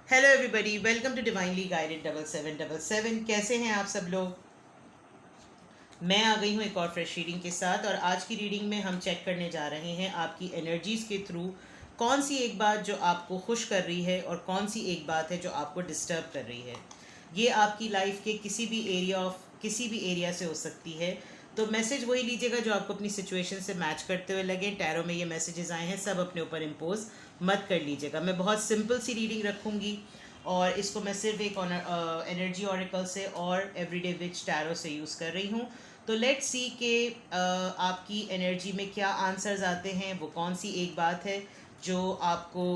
Hello everybody, welcome to divinely guided 7777। कैसे हैं आप सब लोग। मैं आ गई हूँ एक और फ्रेश रीडिंग के साथ, और आज की रीडिंग में हम चेक करने जा रहे हैं आपकी एनर्जीज़ के थ्रू कौन सी एक बात जो आपको खुश कर रही है और कौन सी एक बात है जो आपको डिस्टर्ब कर रही है। ये आपकी लाइफ के किसी भी एरिया से हो सकती है। तो मैसेज वही लीजिएगा जो आपको अपनी सिचुएशन से मैच करते हुए लगे। टैरो में ये मैसेजेस आए हैं, सब अपने ऊपर इम्पोज मत कर लीजिएगा। मैं बहुत सिंपल सी रीडिंग रखूँगी और इसको मैं सिर्फ एक एनर्जी ऑरिकल से और एवरीडे विच टैरो से यूज़ कर रही हूँ। तो लेट्स सी कि आपकी एनर्जी में क्या आंसर्स आते हैं। वो कौन सी एक बात है जो आपको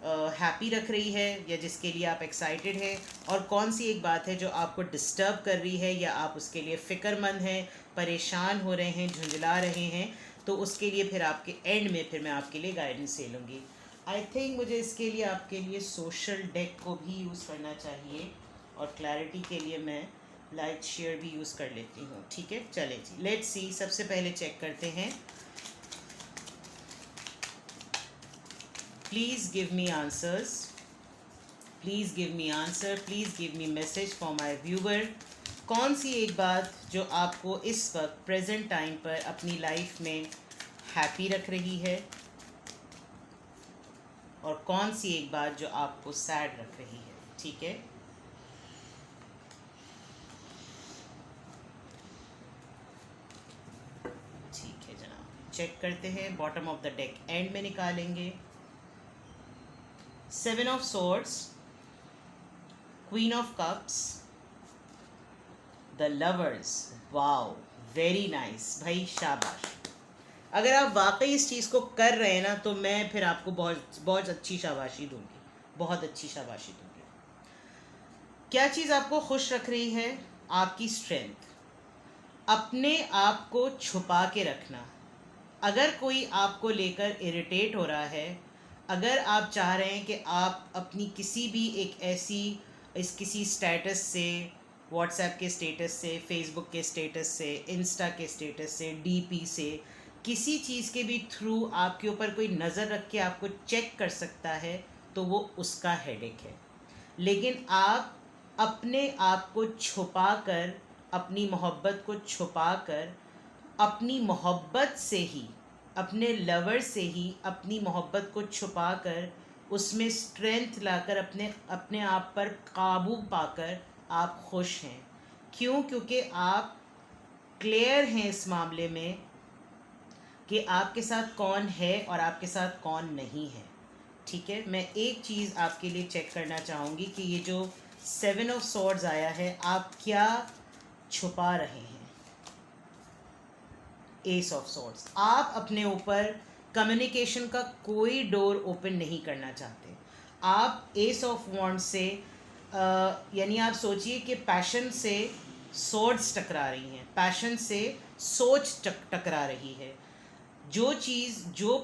हैप्पी रख रही है या जिसके लिए आप एक्साइटेड हैं, और कौन सी एक बात है जो आपको डिस्टर्ब कर रही है या आप उसके लिए फ़िक्रमंद हैं, परेशान हो रहे हैं, झुंझला रहे हैं। तो उसके लिए फिर आपके एंड में फिर मैं आपके लिए गाइडेंस ले लूँगी। आई थिंक मुझे इसके लिए आपके लिए सोशल डेक को भी यूज़ करना चाहिए, और क्लैरिटी के लिए मैं लाइट शेयर भी यूज़ कर लेती हूँ। ठीक है, चले जी, लेट्स सी। सबसे पहले चेक करते हैं। Please give me answers, please give me answer, please give me message for my viewer. कौन सी एक बात जो आपको इस वक्त प्रेजेंट टाइम पर अपनी लाइफ में हैप्पी रख रही है, और कौन सी एक बात जो आपको सैड रख रही है। ठीक है, ठीक है जनाब, चेक करते हैं। Bottom of the deck and में निकालेंगे। 7 of swords, queen of cups, the lovers. Wow, very nice भाई, शाबाश। अगर आप वाकई इस चीज़ को कर रहे हैं ना, तो मैं फिर आपको बहुत बहुत अच्छी शाबाशी दूंगी, बहुत अच्छी शाबाशी दूंगी। क्या चीज़ आपको खुश रख रही है? आपकी स्ट्रेंथ, अपने आप को छुपा के रखना। अगर कोई आपको लेकर इरिटेट हो रहा है, अगर आप चाह रहे हैं कि आप अपनी किसी भी एक ऐसी किसी स्टेटस से, व्हाट्सएप के स्टेटस से, फेसबुक के स्टेटस से, इंस्टा के स्टेटस से, डीपी से, किसी चीज़ के भी थ्रू आपके ऊपर कोई नज़र रख के आपको चेक कर सकता है, तो वो उसका हेडेक है। लेकिन आप अपने आप को छुपा कर, अपनी मोहब्बत को छुपा कर, अपनी मोहब्बत से ही, अपने लवर से ही अपनी मोहब्बत को छुपा कर, उसमें स्ट्रेंथ लाकर, अपने अपने आप पर काबू पाकर आप खुश हैं। क्यों? क्योंकि आप क्लियर हैं इस मामले में कि आपके साथ कौन है और आपके साथ कौन नहीं है। ठीक है, मैं एक चीज़ आपके लिए चेक करना चाहूँगी कि ये जो 7 ऑफ सॉर्ड्स आया है, आप क्या छुपा रहे हैं। एस ऑफ सॉर्ड्स, आप अपने ऊपर कम्युनिकेशन का कोई डोर ओपन नहीं करना चाहते। आप एस ऑफ वॉन्ड से यानी आप सोचिए कि पैशन से सॉर्ड्स टकरा रही हैं, पैशन से सोच टकरा रही है। जो चीज़, जो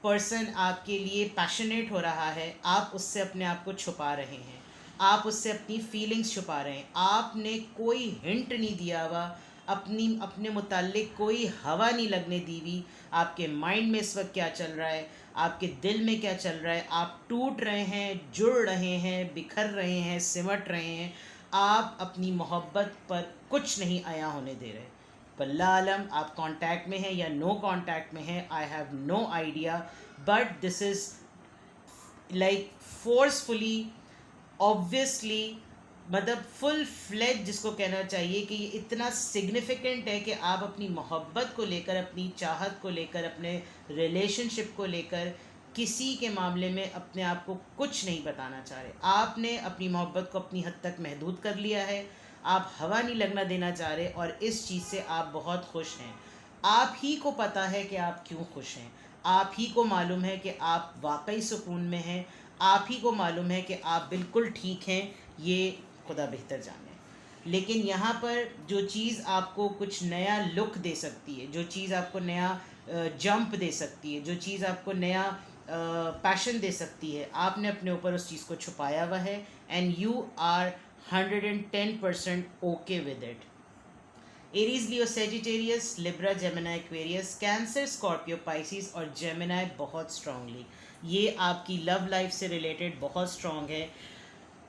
पर्सन आपके लिए पैशनेट हो रहा है, आप उससे अपने आप को छुपा रहे हैं, आप उससे अपनी फीलिंग्स छुपा रहे हैं। आपने कोई हिंट नहीं दिया हुआ, अपने मुताल्लिक कोई हवा नहीं लगने दी हुई। आपके माइंड में इस वक्त क्या चल रहा है, आपके दिल में क्या चल रहा है। आप टूट रहे हैं, जुड़ रहे हैं, बिखर रहे हैं, सिमट रहे हैं। आप अपनी मोहब्बत पर कुछ नहीं आया होने दे रहे। वल्लाह आलम आप कांटेक्ट में हैं या नो कांटेक्ट में हैं, I have no idea, but this is like forcefully, obviously, मतलब फुल फ्लेज जिसको कहना चाहिए कि ये इतना सिग्निफिकेंट है कि आप अपनी मोहब्बत को लेकर, अपनी चाहत को लेकर, अपने रिलेशनशिप को लेकर किसी के मामले में अपने आप को कुछ नहीं बताना चाह रहे। आपने अपनी मोहब्बत को अपनी हद तक महदूद कर लिया है, आप हवा नहीं लगना देना चाह रहे, और इस चीज़ से आप बहुत खुश हैं। आप ही को पता है कि आप क्यों खुश हैं, आप ही को मालूम है कि आप वाकई सुकून में हैं, आप ही को मालूम है कि आप बिल्कुल ठीक हैं, ये खुदा बेहतर जाने। लेकिन यहाँ पर जो चीज़ आपको कुछ नया लुक दे सकती है, जो चीज़ आपको नया जंप दे सकती है, जो चीज़ आपको नया पैशन दे सकती है, आपने अपने ऊपर उस चीज़ को छुपाया हुआ है, and you are 110% okay with it. Aries, Leo, Sagittarius, Libra, Gemini, Aquarius, Cancer, Scorpio, Pisces और जेमिनी बहुत स्ट्रांगली, ये आपकी लव लाइफ से रिलेटेड बहुत स्ट्रांग है।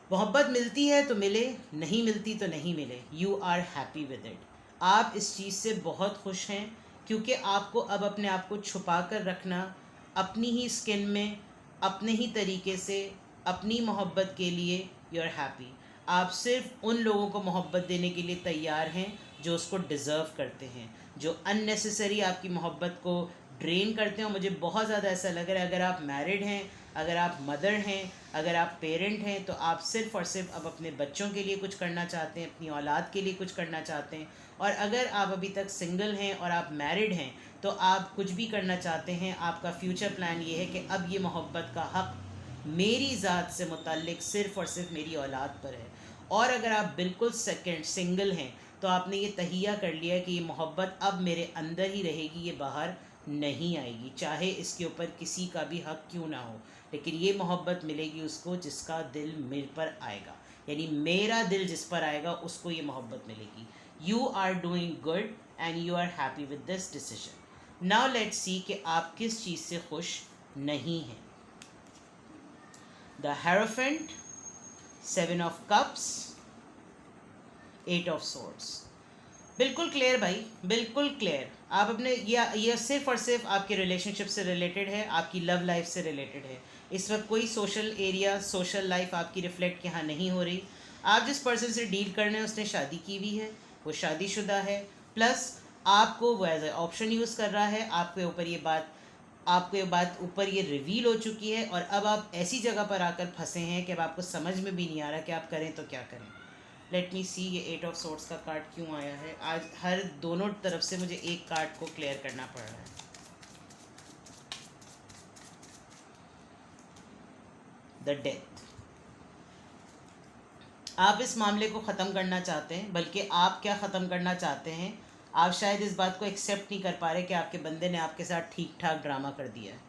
मोहब्बत मिलती है तो मिले, नहीं मिलती तो नहीं मिले, you are happy with it. आप इस चीज़ से बहुत खुश हैं क्योंकि आपको अब अपने आप को छुपा कर रखना, अपनी ही स्किन में, अपने ही तरीके से, अपनी मोहब्बत के लिए यू आर हैप्पी। आप सिर्फ उन लोगों को मोहब्बत देने के लिए तैयार हैं जो उसको डिज़र्व करते हैं, जो अननेसेसरी आपकी मोहब्बत को ड्रेन करते हैं। और मुझे बहुत ज़्यादा ऐसा लग रहा है, अगर आप मैरिड हैं, अगर आप मदर हैं, अगर आप पेरेंट हैं, तो आप सिर्फ़ और सिर्फ अब अपने बच्चों के लिए कुछ करना चाहते हैं, अपनी औलाद के लिए कुछ करना चाहते हैं। और अगर आप अभी तक सिंगल हैं और आप मैरिड हैं, तो आप कुछ भी करना चाहते हैं। आपका फ्यूचर प्लान ये है कि अब ये मोहब्बत का हक़ मेरी ज़ात से मुतल्लिक सिर्फ़ और सिर्फ मेरी औलाद पर है। और अगर आप बिल्कुल सेकंड सिंगल हैं, तो आपने ये तहिया कर लिया है कि ये मोहब्बत अब मेरे अंदर ही रहेगी, ये बाहर नहीं आएगी, चाहे इसके ऊपर किसी का भी हक़ क्यों ना हो। लेकिन ये मोहब्बत मिलेगी उसको जिसका दिल मेरे पर आएगा, यानी मेरा दिल जिस पर आएगा उसको ये मोहब्बत मिलेगी। You are doing good and you are happy with this decision. Now let's see कि आप किस चीज़ से खुश नहीं हैं। The hierophant, 7 of cups, 8 of swords. बिल्कुल क्लियर भाई, बिल्कुल क्लियर। आप अपने ये सिर्फ और सिर्फ आपके रिलेशनशिप से रिलेटेड है, आपकी लव लाइफ से रिलेटेड है। इस वक्त कोई सोशल एरिया, सोशल लाइफ आपकी रिफ्लेक्ट यहाँ नहीं हो रही। आप जिस पर्सन से डील कर रहे हैं उसने शादी की हुई है, वो शादीशुदा है, प्लस आपको वो एज ए ऑप्शन यूज़ कर रहा है। आपके बात ऊपर ये रिवील हो चुकी है और अब आप ऐसी जगह पर आकर फंसे हैं कि अब आपको समझ में भी नहीं आ रहा कि आप करें तो क्या करें। लेट मी सी, ये 8 ऑफ सोर्ड्स का कार्ड क्यों आया है आज? हर दोनों तरफ से मुझे एक कार्ड को क्लियर करना पड़ रहा है। The death. आप इस मामले को ख़त्म करना चाहते हैं, बल्कि आप क्या ख़त्म करना चाहते हैं, आप शायद इस बात को एक्सेप्ट नहीं कर पा रहे कि आपके बंदे ने आपके साथ ठीक ठाक ड्रामा कर दिया है।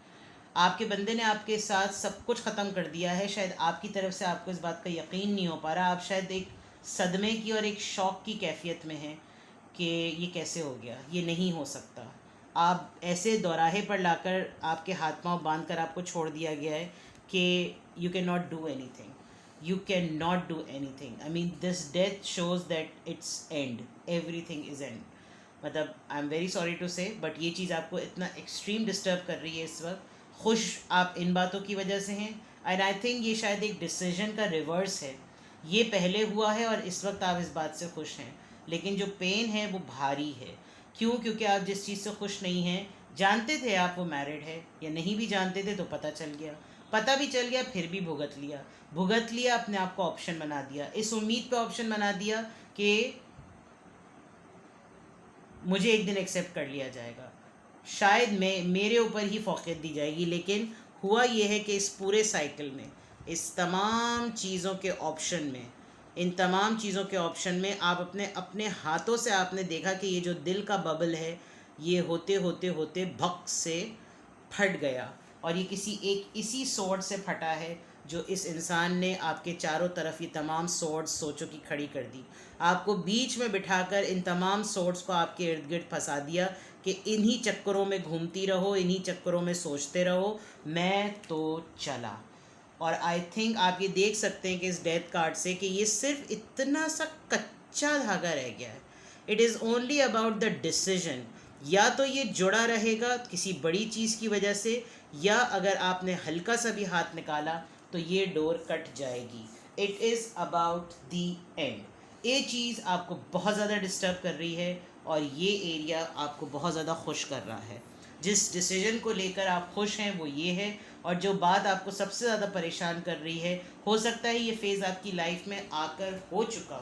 आपके बंदे ने आपके साथ सब कुछ ख़त्म कर दिया है। शायद आपकी तरफ से आपको इस बात का यकीन नहीं हो पा रहा। आप शायद एक सदमे की और एक शौक़ की कैफियत में हैं कि ये कैसे हो गया, ये नहीं हो सकता। आप ऐसे दोराहे पर लाकर आपके हाथ पांव बांध कर आपको छोड़ दिया गया है कि you can not do any thing, you cannot do anything. I mean, this death shows that it's end, everything is end. मतलब I am very sorry to say, but ये चीज़ आपको इतना एक्सट्रीम डिस्टर्ब कर रही है इस वक्त। खुश आप इन बातों की वजह से हैं, एंड आई थिंक ये शायद एक डिसीजन का रिवर्स है। ये पहले हुआ है और इस वक्त आप इस बात से खुश हैं, लेकिन जो पेन है वो भारी है। क्यों? क्योंकि आप जिस चीज़ से खुश नहीं हैं, जानते थे आप वो मैरिड है, या नहीं भी जानते थे तो पता चल गया, पता भी चल गया फिर भी भुगत लिया, अपने आप को ऑप्शन बना दिया, इस उम्मीद पे ऑप्शन बना दिया कि मुझे एक दिन एक्सेप्ट कर लिया जाएगा, शायद मेरे ऊपर ही फ़ौक़ियत दी जाएगी। लेकिन हुआ ये है कि इस पूरे साइकिल में, इस तमाम चीज़ों के ऑप्शन में, इन तमाम चीज़ों के ऑप्शन में आप अपने हाथों से आपने देखा कि ये जो दिल का बबल है ये होते होते होते भक से फट गया, और ये इसी सोर्ड से फटा है जो इस इंसान ने आपके चारों तरफ ये तमाम सोर्ड्स सोचों की खड़ी कर दी। आपको बीच में बिठाकर इन तमाम सोर्ड्स को आपके इर्द गिर्द फंसा दिया कि इन्हीं चक्करों में घूमती रहो, इन्हीं चक्करों में सोचते रहो, मैं तो चला। और आई थिंक आप ये देख सकते हैं कि इस डेथ कार्ड से कि ये सिर्फ इतना सा कच्चा धागा रह गया है। It is only about the decision. या तो ये जुड़ा रहेगा किसी बड़ी चीज़ की वजह से, या अगर आपने हल्का सा भी हाथ निकाला तो ये डोर कट जाएगी। It is about the and. ये चीज़ आपको बहुत ज़्यादा डिस्टर्ब कर रही है और ये एरिया आपको बहुत ज़्यादा खुश कर रहा है। जिस डिसीजन को लेकर आप खुश हैं वो ये है, और जो बात आपको सबसे ज़्यादा परेशान कर रही है, हो सकता है ये फ़ेज़ आपकी लाइफ में आकर हो चुका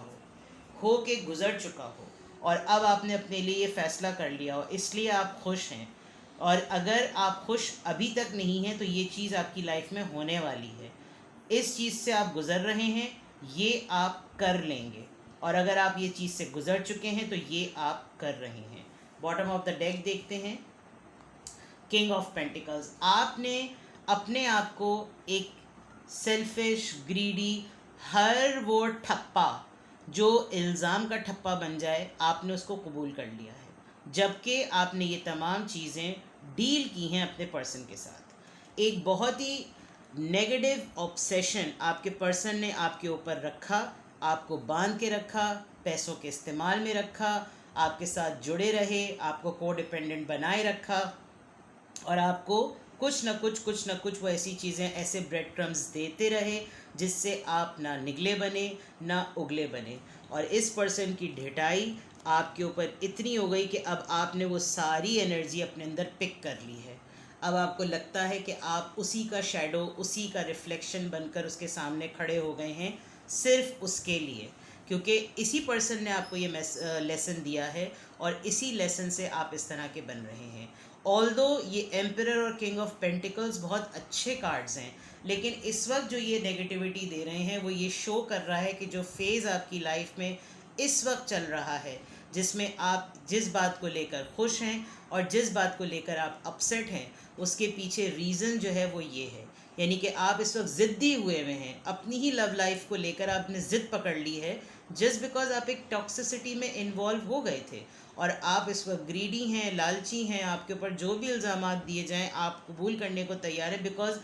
हो के गुज़र चुका हो, और अब आपने अपने लिए ये फ़ैसला कर लिया हो, इसलिए आप खुश हैं। और अगर आप खुश अभी तक नहीं हैं तो ये चीज़ आपकी लाइफ में होने वाली है। इस चीज़ से आप गुज़र रहे हैं, ये आप कर लेंगे, और अगर आप ये चीज़ से गुज़र चुके हैं तो ये आप कर रहे हैं। बॉटम ऑफ द डेक देखते हैं, किंग ऑफ पेंटिकल्स। आपने अपने आप को एक सेल्फिश, ग्रीडी, हर वो ठप्पा जो इल्ज़ाम का ठप्पा बन जाए, आपने उसको कबूल कर लिया है, जबकि आपने ये तमाम चीज़ें डील की हैं अपने पर्सन के साथ। एक बहुत ही नेगेटिव ऑब्सेशन आपके पर्सन ने आपके ऊपर रखा, आपको बांध के रखा, पैसों के इस्तेमाल में रखा, आपके साथ जुड़े रहे, आपको को डिपेंडेंट बनाए रखा, और आपको कुछ न कुछ वो ऐसी चीज़ें, ऐसे ब्रेड क्रम्स देते रहे जिससे आप ना निगले बने ना उगले बने। और इस पर्सन की ढिठाई आपके ऊपर इतनी हो गई कि अब आपने वो सारी एनर्जी अपने अंदर पिक कर ली है। अब आपको लगता है कि आप उसी का शैडो, उसी का रिफ्लेक्शन बनकर उसके सामने खड़े हो गए हैं, सिर्फ उसके लिए, क्योंकि इसी पर्सन ने आपको ये लेसन दिया है और इसी लेसन से आप इस तरह के बन रहे हैं। ऑल्दो ये एम्परर और किंग ऑफ पेंटिकल्स बहुत अच्छे कार्ड्स हैं, लेकिन इस वक्त जो ये नेगेटिविटी दे रहे हैं वो ये शो कर रहा है कि जो फेज़ आपकी लाइफ में इस वक्त चल रहा है, जिसमें आप जिस बात को लेकर खुश हैं और जिस बात को लेकर आप अपसेट हैं, उसके पीछे रीज़न जो है वो ये है। यानी कि आप इस वक्त ज़िद्दी हुए हुए हैं, अपनी ही लव लाइफ को लेकर आपने ज़िद पकड़ ली है, जस्ट बिकॉज आप एक टॉक्सिसिटी में इन्वॉल्व हो गए थे और आप इस वक्त ग्रीडी हैं, लालची हैं। आपके ऊपर जो भी इल्ज़ामात दिए जाएं आप कबूल करने को तैयार है, बिकॉज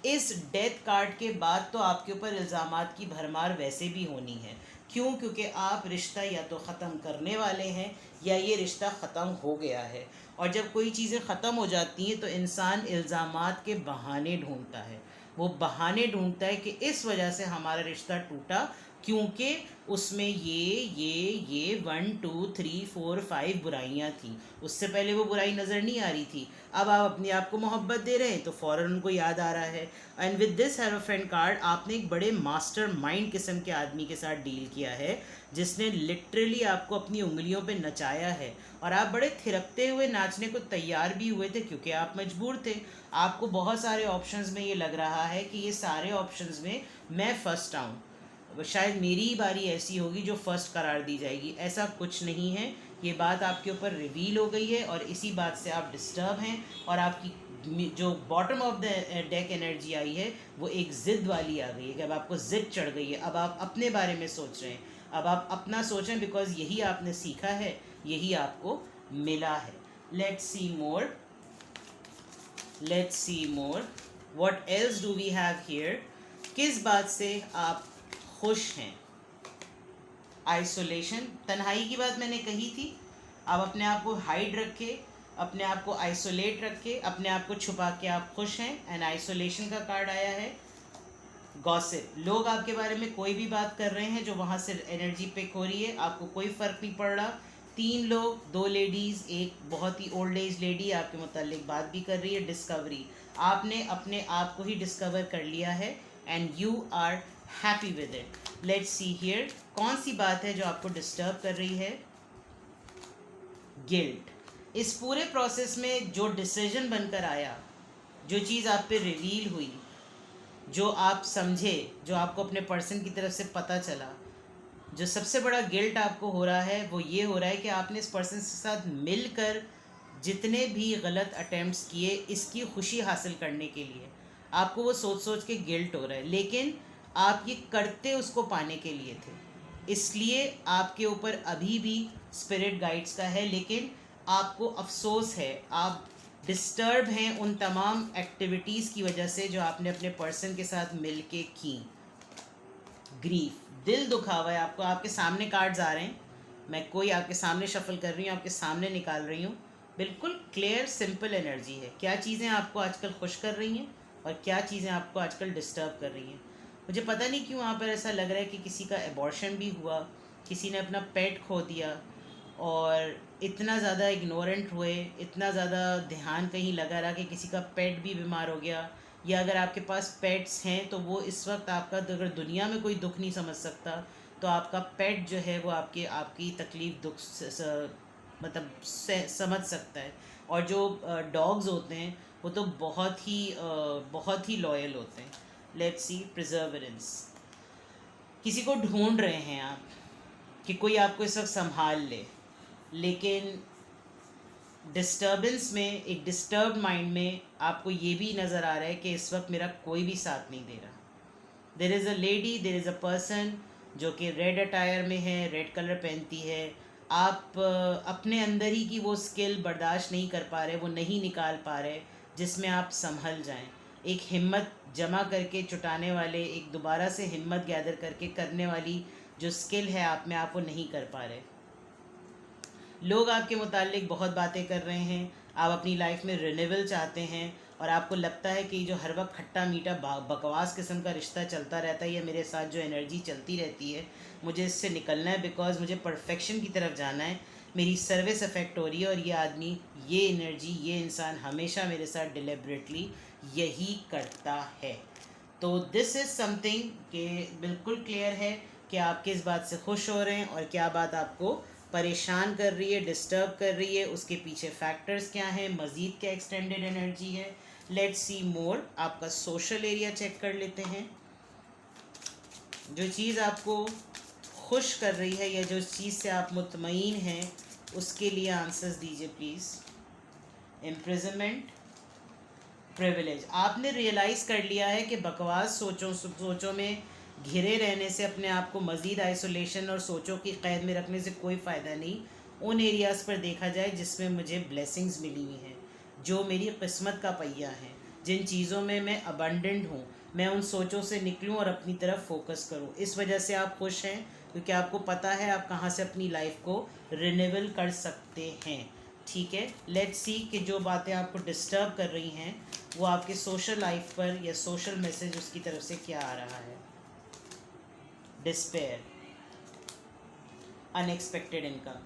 इस डेथ कार्ड के बाद तो आपके ऊपर इल्ज़ामात की भरमार वैसे भी होनी है। क्यों? क्योंकि आप रिश्ता या तो ख़त्म करने वाले हैं या ये रिश्ता ख़त्म हो गया है। और जब कोई चीज़ें ख़त्म हो जाती हैं तो इंसान इल्ज़ामात के बहाने ढूंढता है। वो बहाने ढूंढता है कि इस वजह से हमारा रिश्ता टूटा, क्योंकि उसमें ये 1 2 3 4 5 बुराइयाँ थी। उससे पहले वो बुराई नज़र नहीं आ रही थी। अब आप अपने आप को मोहब्बत दे रहे हैं तो फ़ौरन उनको याद आ रहा है। And with this hierophant card आपने एक बड़े मास्टर माइंड किस्म के आदमी के साथ डील किया है, जिसने लिटरली आपको अपनी उंगलियों पे नचाया है और आप बड़े थिरकते हुए नाचने को तैयार भी हुए थे, क्योंकि आप मजबूर थे। आपको बहुत सारे ऑप्शंस में ये लग रहा है कि ये सारे ऑप्शंस में मैं फर्स्ट आऊँ, शायद मेरी ही बारी ऐसी होगी जो फर्स्ट करार दी जाएगी। ऐसा कुछ नहीं है। ये बात आपके ऊपर रिवील हो गई है और इसी बात से आप डिस्टर्ब हैं और आपकी जो bottom of the deck energy आई है वो एक ज़िद वाली आ गई है कि अब आपको ज़िद चढ़ गई है। अब आप अपने बारे में सोच रहे हैं, अब आप अपना सोचें, बिकॉज यही आपने सीखा है, यही आपको मिला है। Let's see more, let's see more, what else do we have here. किस बात से आप खुश हैं? आइसोलेशन, तन्हाई की बात मैंने कही थी। आप अपने आप को हाइड रखे, अपने आप को आइसोलेट रखे, अपने आप को छुपा के आप खुश हैं। एंड आइसोलेशन का कार्ड आया है। गॉसिप, लोग आपके बारे में कोई भी बात कर रहे हैं जो वहाँ से एनर्जी पिक हो रही है, आपको कोई फ़र्क नहीं पड़ रहा। 3 लोग, 2 लेडीज़, एक बहुत ही ओल्ड एज लेडी आपके मुतालिक बात भी कर रही है। डिस्कवरी, आपने अपने आप को ही डिस्कवर कर लिया है and you are happy with it. Let's see here, कौन सी बात है जो आपको डिस्टर्ब कर रही है? गिल्ट। इस पूरे प्रोसेस में जो डिसीजन बनकर आया, जो चीज़ आप पे रिवील हुई, जो आप समझे, जो आपको अपने पर्सन की तरफ से पता चला, जो सबसे बड़ा गिल्ट आपको हो रहा है वो ये हो रहा है कि आपने इस पर्सन के साथ मिलकर जितने भी गलत अटेम्प्ट्स किए इसकी खुशी हासिल करने के लिए, आपको वो सोच सोच के गिल्ट हो रहा है। लेकिन आप ये करते उसको पाने के लिए थे, इसलिए आपके ऊपर अभी भी स्पिरिट गाइड्स का है, लेकिन आपको अफसोस है, आप डिस्टर्ब हैं उन तमाम एक्टिविटीज़ की वजह से जो आपने अपने पर्सन के साथ मिल के की। ग्रीफ, दिल दुखा हुआ है आपको। आपके सामने कार्ड्स आ रहे हैं, मैं कोई आपके सामने शफल कर रही हूँ, आपके सामने निकाल रही हूँ। बिल्कुल क्लियर सिंपल एनर्जी है। क्या चीज़ें आपको आजकल खुश कर रही हैं और क्या चीज़ें आपको आजकल डिस्टर्ब कर रही हैं। मुझे पता नहीं क्यों वहाँ पर ऐसा लग रहा है कि किसी का एबॉर्शन भी हुआ, किसी ने अपना पेट खो दिया और इतना ज़्यादा इग्नोरेंट हुए, इतना ज़्यादा ध्यान कहीं लगा रहा कि किसी का पेट भी बीमार हो गया। या अगर आपके पास पेट्स हैं तो वो इस वक्त आपका, अगर दुनिया में कोई दुख नहीं समझ सकता तो आपका पेट जो है वो आपकी तकलीफ़ दुख मतलब समझ सकता है। और जो डॉग्स होते हैं वो तो बहुत ही लॉयल होते हैं। लेट्स सी प्रिजर्वेरेंस, किसी को ढूंढ रहे हैं आप कि कोई आपको इस वक्त संभाल ले, लेकिन डिस्टर्बेंस में, एक डिस्टर्ब माइंड में आपको ये भी नज़र आ रहा है कि इस वक्त मेरा कोई भी साथ नहीं दे रहा। There is a lady, there is a person जो कि रेड अटायर में है, रेड कलर पहनती है। आप अपने अंदर ही की वो स्किल बर्दाश्त नहीं कर पा रहे, वो नहीं निकाल पा रहे जिसमें आप संभल जाएं। एक हिम्मत जमा करके जुटाने वाले, एक दोबारा से हिम्मत गैदर करके करने वाली जो स्किल है आप में, आप वो नहीं कर पा रहे। लोग आपके मुतालिक बहुत बातें कर रहे हैं, आप अपनी लाइफ में रिन्यूअल चाहते हैं और आपको लगता है कि जो हर वक्त खट्टा मीठा बकवास किस्म का रिश्ता चलता रहता है, या मेरे साथ जो एनर्जी चलती रहती है, मुझे इससे निकलना है बिकॉज मुझे परफेक्शन की तरफ जाना है, मेरी सर्विस अफेक्ट हो रही है और ये आदमी, ये एनर्जी, ये इंसान हमेशा मेरे साथ डिलिबरेटली यही करता है। तो दिस इज़ समथिंग कि बिल्कुल क्लियर है कि आप किस बात से खुश हो रहे हैं और क्या बात आपको परेशान कर रही है, डिस्टर्ब कर रही है, उसके पीछे फैक्टर्स क्या हैं, मज़ीद क्या एक्सटेंडेड एनर्जी है। लेट्स सी मोर। आपका सोशल एरिया चेक कर लेते हैं। जो चीज़ आपको खुश कर रही है या जो चीज़ से आप मुतमईन हैं, उसके लिए आंसर्स दीजिए प्लीज़। Imprisonment, privilege. आपने रियलाइज़ कर लिया है कि बकवास सोचों में घिरे रहने से, अपने आप को मज़ीद आइसोलेशन और सोचों की क़ैद में रखने से कोई फ़ायदा नहीं। उन एरियाज़ पर देखा जाए जिसमें मुझे ब्लेसिंग्स मिली हुई हैं, जो मेरी किस्मत का पहिया है, जिन चीज़ों में मैं अबंडेंट हूँ, मैं उन सोचों से निकलूँ और अपनी तरफ फोकस करूँ। इस वजह से आप खुश हैं क्योंकि आपको पता है आप कहाँ से अपनी लाइफ को रिन्यूअल कर सकते हैं। ठीक है, लेट्स सी कि जो बातें आपको डिस्टर्ब कर रही हैं वो आपके सोशल लाइफ पर या सोशल मैसेज उसकी तरफ से क्या आ रहा है। Despair, unexpected income.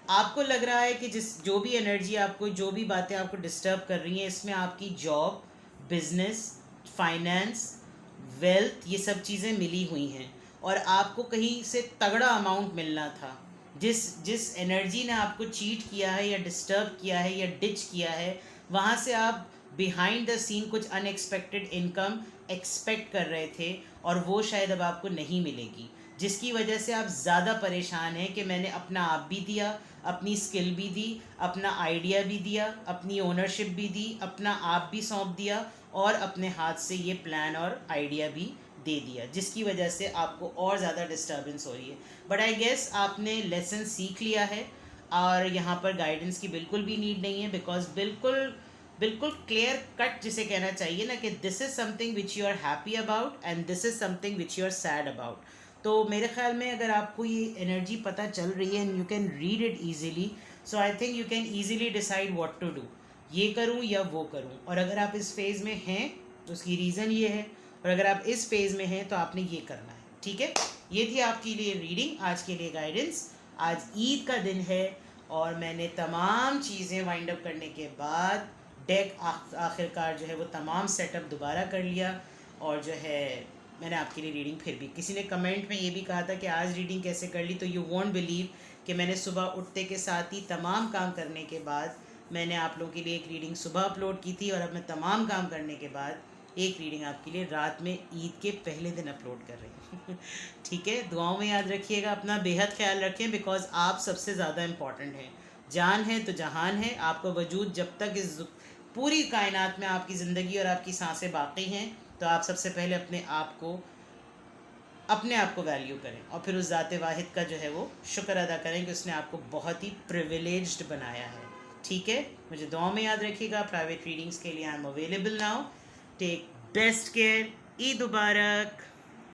आपको लग रहा है कि जो भी एनर्जी आपको, जो भी बातें आपको डिस्टर्ब कर रही हैं, इसमें आपकी जॉब, बिजनेस, फाइनेंस, वेल्थ, ये सब चीज़ें मिली हुई हैं और आपको कहीं से तगड़ा अमाउंट मिलना था। जिस एनर्जी ने आपको चीट किया है या डिस्टर्ब किया है या डिच किया है, वहाँ से आप बिहाइंड द सीन कुछ अनएक्सपेक्टेड इनकम एक्सपेक्ट कर रहे थे और वो शायद अब आपको नहीं मिलेगी, जिसकी वजह से आप ज़्यादा परेशान हैं कि मैंने अपना आप भी दिया, अपनी स्किल भी दी, अपना आइडिया भी दिया, अपनी ओनरशिप भी दी, अपना आप भी सौंप दिया और अपने हाथ से ये प्लान और आइडिया भी दे दिया, जिसकी वजह से आपको और ज़्यादा डिस्टर्बेंस हो रही है। बट आई गेस आपने लेसन सीख लिया है और यहाँ पर गाइडेंस की बिल्कुल भी नीड नहीं है, बिकॉज बिल्कुल क्लियर कट जिसे कहना चाहिए ना कि this is something which you are happy about and this is something which you are sad about. तो मेरे ख्याल में अगर आपको ये एनर्जी पता चल रही है and you can read it easily, so I think you can easily decide what to do, ये करूँ या वो करूँ। और अगर आप इस फेज़ में हैं तो उसकी रीज़न ये है, और अगर आप इस फेज़ में हैं तो आपने ये करना है। ठीक है, ये थी आपके लिए रीडिंग, आज के लिए गाइडेंस। आज ईद का दिन है और मैंने तमाम चीज़ें वाइंड अप करने के बाद डेक आखिरकार जो है वो तमाम सेटअप दोबारा कर लिया और जो है मैंने आपके लिए रीडिंग फिर भी, किसी ने कमेंट में ये भी कहा था कि आज रीडिंग कैसे कर ली, तो यू वोंट बिलीव कि मैंने सुबह उठते के साथ ही तमाम काम करने के बाद मैंने आप लोगों के लिए एक रीडिंग सुबह अपलोड की थी और अब मैं तमाम काम करने के बाद एक रीडिंग आपके लिए रात में ईद के पहले दिन अपलोड कर रही हूँ। ठीक है, दुआओं में याद रखिएगा, अपना बेहद ख्याल रखें, बिकॉज आप सबसे ज़्यादा इम्पॉर्टेंट हैं। जान है तो जहान है, आपका वजूद जब तक इस पूरी कायनात में आपकी ज़िंदगी और आपकी सांसें बाकी हैं, तो आप सबसे पहले अपने आप को वैल्यू करें और फिर उस ज़ाते वाहिद का जो है वो शुक्र अदा करें कि उसने आपको बहुत ही प्रिविलेज्ड बनाया है। ठीक है, मुझे दुआ में याद रखिएगा। प्राइवेट रीडिंग्स के लिए I am available now. Take best care. Eid Mubarak.